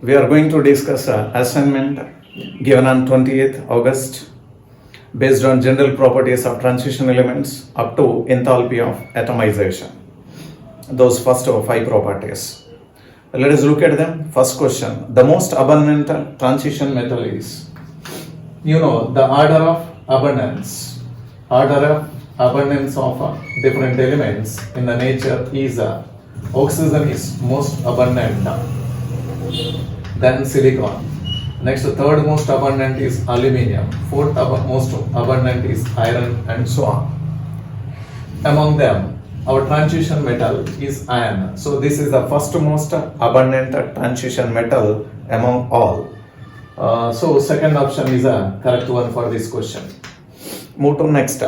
we are going to discuss assignment given on 28th August based on general properties of transition elements up to enthalpy of atomization. Those first five properties. Let us look at them. First question. The most abundant transition metal is, the order of abundance. Order of abundance of different elements in the nature is oxygen is most abundant, then silicon. Next, third most abundant is aluminium. Fourth most abundant is iron, and so on. Among them, our transition metal is iron. So this is the first most abundant transition metal among all. So second option is a correct one for this question. Move to next.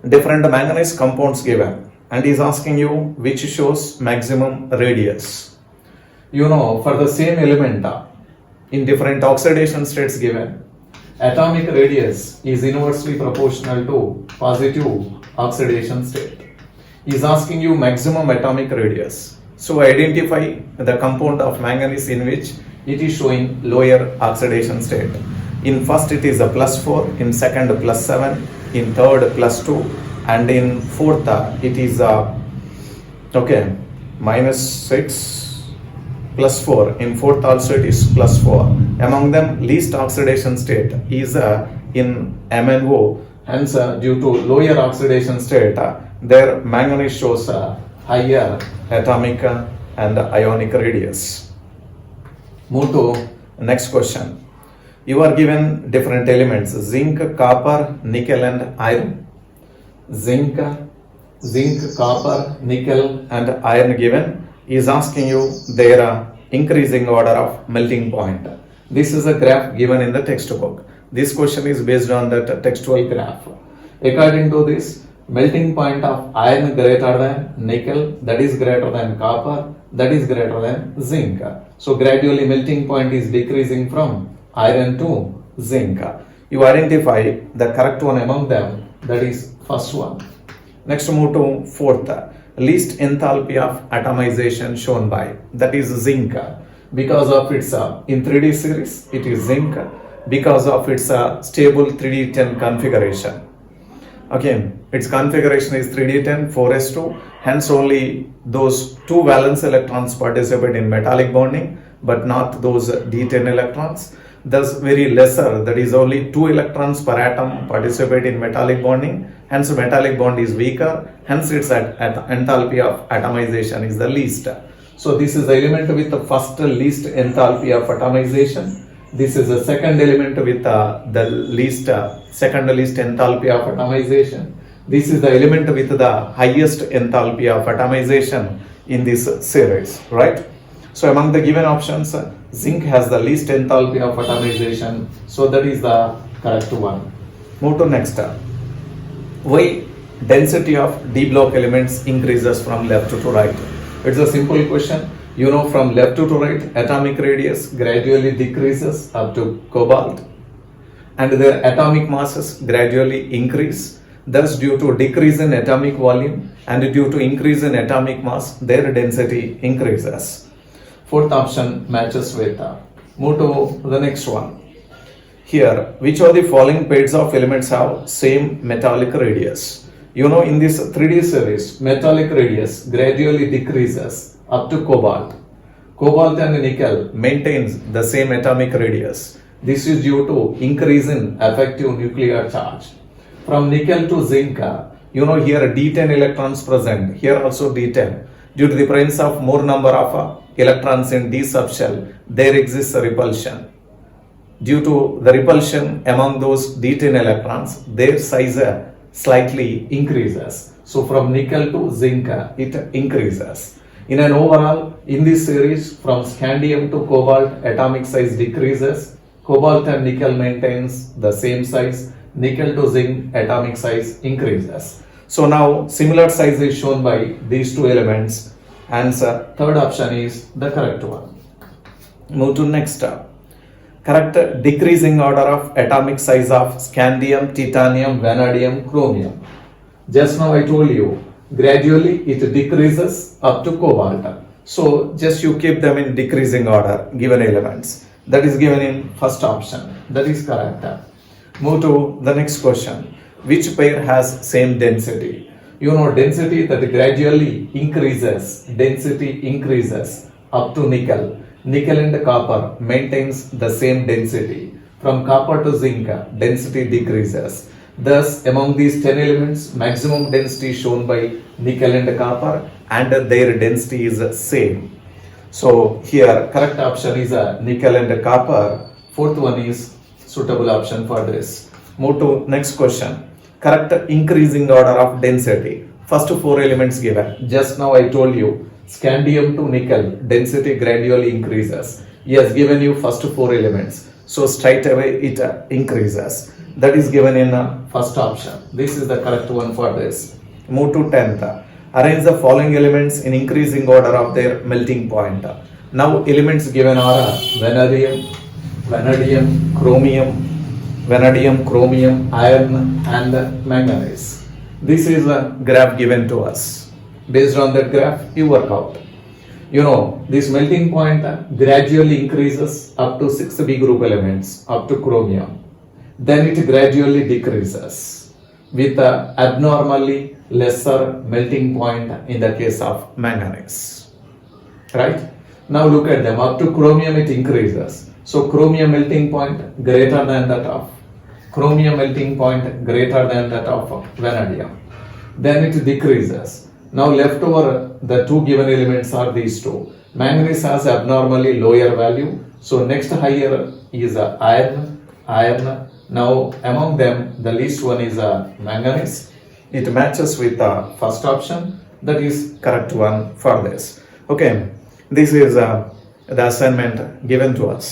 Different manganese compounds given, and is asking you which shows maximum radius. For the same element in different oxidation states given, atomic radius is inversely proportional to positive oxidation state. Is asking you maximum atomic radius. So identify the compound of manganese in which it is showing lower oxidation state. In first it is a +4, in second +7, in third +2, and in fourth it is -6 +4. In fourth also it is +4. Among them, least oxidation state is in MnO. Hence, due to lower oxidation state, their manganese shows a higher atomic and ionic radius. Move to next question. You are given different elements: zinc, copper, nickel, and iron. Zinc, copper, nickel, and iron given. Is asking you their increasing order of melting point. This is a graph given in the textbook. This question is based on that textual graph. According to this, melting point of iron greater than nickel, that is greater than copper, that is greater than zinc. So gradually melting point is decreasing from iron to zinc. You identify the correct one among them, that is first one. Next, move to fourth. Least enthalpy of atomization shown by, that is zinc. Because of its in 3D series it is zinc, because of its stable 3D10 configuration. Its configuration is 3D10 4s2, hence only those two valence electrons participate in metallic bonding but not those D10 electrons. Thus very lesser, that is only 2 electrons per atom participate in metallic bonding, hence metallic bond is weaker, hence its enthalpy of atomization is the least. So this is the element with the first least enthalpy of atomization. This is the second element with the second least enthalpy of atomization. This is the element with the highest enthalpy of atomization in this series, right? So among the given options, zinc has the least enthalpy of atomization, so that is the correct one. Move to next. Why density of d block elements increases from left to right? It's a simple question. From left to right, atomic radius gradually decreases up to cobalt, and their atomic masses gradually increase. Thus, due to decrease in atomic volume and due to increase in atomic mass, their density increases. Fourth option matches with. Move to the next one. Here, which of the following pairs of elements have same metallic radius? In this 3D series, metallic radius gradually decreases up to cobalt. Cobalt and nickel maintains the same atomic radius. This is due to increase in effective nuclear charge. From nickel to zinc, here D10 electrons present, here also D10. Due to the presence of more number of electrons in D subshell, there exists a repulsion. Due to the repulsion among those D10 electrons, their size slightly increases. So from nickel to zinc, it increases. In an overall, in this series, from scandium to cobalt, atomic size decreases. Cobalt and nickel maintains the same size. Nickel to zinc, atomic size increases. So now similar size is shown by these two elements. Answer, third option is the correct one. Move to next. Correct decreasing order of atomic size of scandium, titanium, vanadium, chromium. Just now I told you, gradually it decreases up to cobalt. So just you keep them in decreasing order, given elements. That is given in first option. That is correct. Move to the next question. Which pair has same density? You know density that gradually increases. Density increases up to nickel. Nickel and copper maintains the same density. From copper to zinc, density decreases. Thus, among these 10 elements, maximum density shown by nickel and copper, and their density is same. So here, correct option is nickel and copper. Fourth one is suitable option for this. Move to next question. Correct increasing order of density. First four elements given. Just now I told you, scandium to nickel, density gradually increases. He has given you first four elements. So straight away it increases. That is given in first option. This is the correct one for this. Move to 10th. Arrange the following elements in increasing order of their melting point. Now elements given are vanadium, chromium, iron and manganese. This is a graph given to us. Based on that graph, you work out. You know, this melting point gradually increases up to 6 B group elements, up to chromium. Then it gradually decreases with abnormally lesser melting point in the case of manganese. Right? Now look at them. Up to chromium it increases. So chromium melting point greater than that of chromium melting point greater than that of vanadium. Then it decreases. Now left over the two given elements are these two. Manganese has abnormally lower value. So next higher is iron. Now among them the least one is manganese. It matches with the first option. That is correct one for this. Okay, this is the assignment given to us.